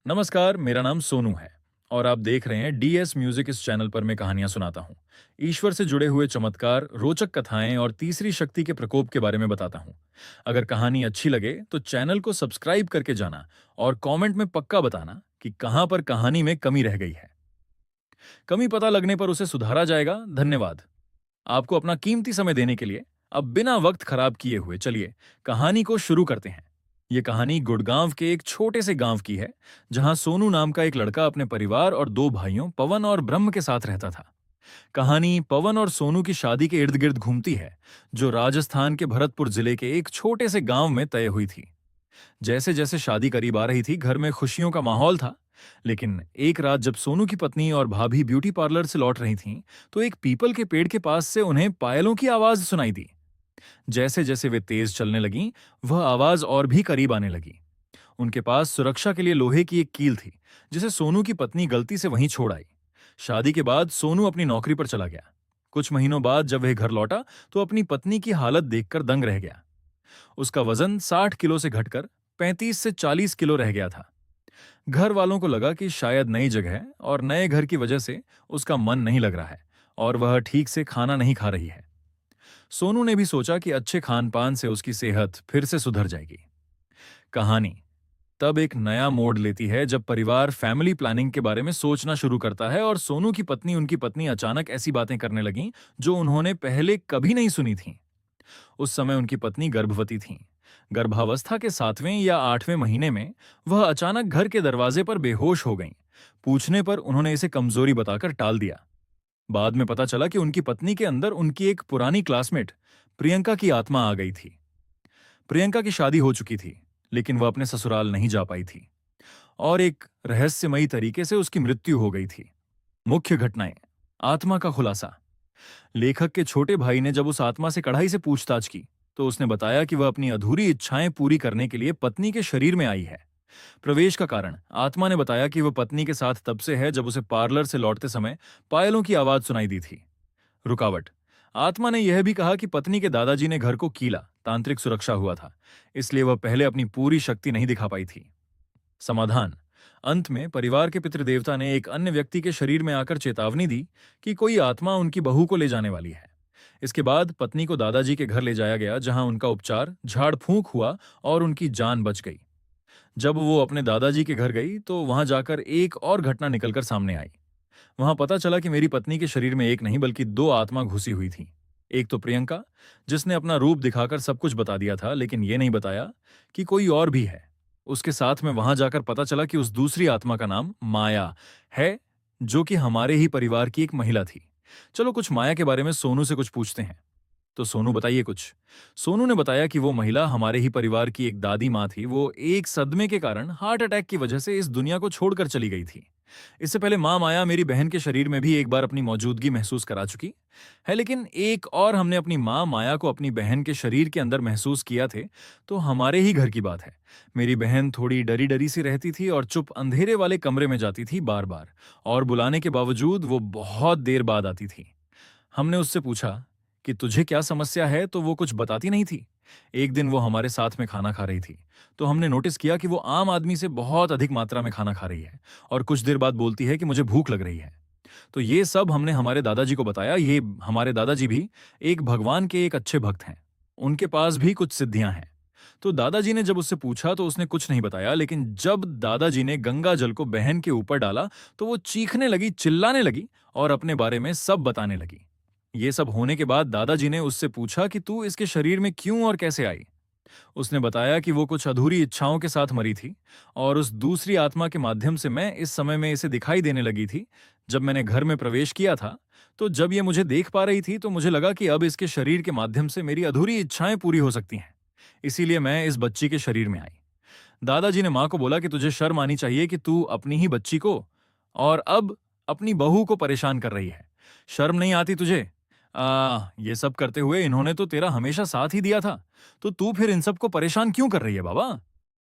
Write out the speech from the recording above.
नमस्कार, मेरा नाम सोनू है और आप देख रहे हैं डीएस म्यूजिक। इस चैनल पर मैं कहानियां सुनाता हूं। ईश्वर से जुड़े हुए चमत्कार, रोचक कथाएं और तीसरी शक्ति के प्रकोप के बारे में बताता हूं। अगर कहानी अच्छी लगे तो चैनल को सब्सक्राइब करके जाना और कमेंट में पक्का बताना कि कहां पर कहानी में कमी रह गई है। कमी पता लगने पर उसे सुधारा जाएगा। धन्यवाद आपको अपना कीमती समय देने के लिए। अब बिना वक्त खराब किए हुए चलिए कहानी को शुरू करते हैं। ये कहानी गुड़गांव के एक छोटे से गांव की है, जहां सोनू नाम का एक लड़का अपने परिवार और दो भाइयों पवन और ब्रह्म के साथ रहता था। कहानी पवन और सोनू की शादी के इर्द गिर्द घूमती है, जो राजस्थान के भरतपुर जिले के एक छोटे से गांव में तय हुई थी। जैसे जैसे शादी करीब आ रही थी, घर में खुशियों का माहौल था। लेकिन एक रात जब सोनू की पत्नी और भाभी ब्यूटी पार्लर से लौट रही थीं, तो एक पीपल के पेड़ के पास से उन्हें पायलों की आवाज सुनाई दी। जैसे जैसे वे तेज चलने लगीं, वह आवाज और भी करीब आने लगी। उनके पास सुरक्षा के लिए लोहे की एक कील थी, जिसे सोनू की पत्नी गलती से वहीं छोड़ आई। शादी के बाद सोनू अपनी नौकरी पर चला गया। कुछ महीनों बाद जब वह घर लौटा, तो अपनी पत्नी की हालत देखकर दंग रह गया। उसका वजन 60 किलो से घटकर 35 से 40 किलो रह गया था। घर वालों को लगा कि शायद नई जगह और नए घर की वजह से उसका मन नहीं लग रहा है और वह ठीक से खाना नहीं खा रही है। सोनू ने भी सोचा कि अच्छे खान पान से उसकी सेहत फिर से सुधर जाएगी। कहानी तब एक नया मोड़ लेती है जब परिवार फैमिली प्लानिंग के बारे में सोचना शुरू करता है और सोनू की पत्नी उनकी पत्नी अचानक ऐसी बातें करने लगीं जो उन्होंने पहले कभी नहीं सुनी थीं। उस समय उनकी पत्नी गर्भवती थीं। गर्भावस्था के 7वें या 8वें महीने में वह अचानक घर के दरवाजे पर बेहोश हो गईं। पूछने पर उन्होंने इसे कमजोरी बताकर टाल दिया। बाद में पता चला कि उनकी पत्नी के अंदर उनकी एक पुरानी क्लासमेट प्रियंका की आत्मा आ गई थी। प्रियंका की शादी हो चुकी थी, लेकिन वह अपने ससुराल नहीं जा पाई थी और एक रहस्यमयी तरीके से उसकी मृत्यु हो गई थी। मुख्य घटनाएं। आत्मा का खुलासा। लेखक के छोटे भाई ने जब उस आत्मा से कड़ाई से पूछताछ की, तो उसने बताया कि वह अपनी अधूरी इच्छाएं पूरी करने के लिए पत्नी के शरीर में आई है। प्रवेश का कारण। आत्मा ने बताया कि वह पत्नी के साथ तब से है जब उसे पार्लर से लौटते समय पायलों की आवाज सुनाई दी थी। रुकावट। आत्मा ने यह भी कहा कि पत्नी के दादाजी ने घर को कीला, तांत्रिक सुरक्षा हुआ था, इसलिए वह पहले अपनी पूरी शक्ति नहीं दिखा पाई थी। समाधान। अंत में परिवार के पितृदेवता ने एक अन्य व्यक्ति के शरीर में आकर चेतावनी दी कि कोई आत्मा उनकी बहू को ले जाने वाली है। इसके बाद पत्नी को दादाजी के घर ले जाया गया, जहां उनका उपचार, झाड़ फूंक हुआ और उनकी जान बच गई। जब वो अपने दादाजी के घर गई तो वहां जाकर एक और घटना निकलकर सामने आई। वहां पता चला कि मेरी पत्नी के शरीर में एक नहीं बल्कि दो आत्मा घुसी हुई थी। एक तो प्रियंका, जिसने अपना रूप दिखाकर सब कुछ बता दिया था, लेकिन ये नहीं बताया कि कोई और भी है। उसके साथ में वहां जाकर पता चला कि उस दूसरी आत्मा का नाम माया है, जो कि हमारे ही परिवार की एक महिला थी। चलो कुछ माया के बारे में सोनू से कुछ पूछते हैं। तो सोनू बताइए कुछ। सोनू ने बताया कि वो महिला हमारे ही परिवार की एक दादी माँ थी। वो एक सदमे के कारण हार्ट अटैक की वजह से इस दुनिया को छोड़कर चली गई थी। इससे पहले माँ माया मेरी बहन के शरीर में भी एक बार अपनी मौजूदगी महसूस करा चुकी है, लेकिन एक और हमने अपनी माँ माया को अपनी बहन के शरीर के अंदर महसूस किया थे, तो हमारे ही घर की बात है। मेरी बहन थोड़ी डरी डरी सी रहती थी और चुप अंधेरे वाले कमरे में जाती थी बार बार, और बुलाने के बावजूद वो बहुत देर बाद आती थी। हमने उससे पूछा कि तुझे क्या समस्या है, तो वो कुछ बताती नहीं थी। एक दिन वो हमारे साथ में खाना खा रही थी, तो हमने नोटिस किया कि वो आम आदमी से बहुत अधिक मात्रा में खाना खा रही है और कुछ देर बाद बोलती है कि मुझे भूख लग रही है। तो ये सब हमने हमारे दादाजी को बताया। ये हमारे दादाजी भी एक भगवान के एक अच्छे भक्त हैं। उनके पास भी कुछ सिद्धियां हैं। तो दादाजी ने जब उससे पूछा तो उसने कुछ नहीं बताया, लेकिन जब दादाजी ने गंगा जल को बहन के ऊपर डाला तो वो चीखने लगी, चिल्लाने लगी और अपने बारे में सब बताने लगी। ये सब होने के बाद दादाजी ने उससे पूछा कि तू इसके शरीर में क्यों और कैसे आई। उसने बताया कि वो कुछ अधूरी इच्छाओं के साथ मरी थी और उस दूसरी आत्मा के माध्यम से मैं इस समय में इसे दिखाई देने लगी थी। जब मैंने घर में प्रवेश किया था, तो जब ये मुझे देख पा रही थी तो मुझे लगा कि अब इसके शरीर के माध्यम से मेरी अधूरी इच्छाएं पूरी हो सकती हैं। इसीलिए मैं इस बच्ची के शरीर में आई। दादाजी ने माँ को बोला कि तुझे शर्म आनी चाहिए कि तू अपनी ही बच्ची को और अब अपनी बहू को परेशान कर रही है। शर्म नहीं आती तुझे? ये सब करते हुए इन्होंने तो तेरा हमेशा साथ ही दिया था, तो तू फिर इन सब को परेशान क्यों कर रही है बाबा?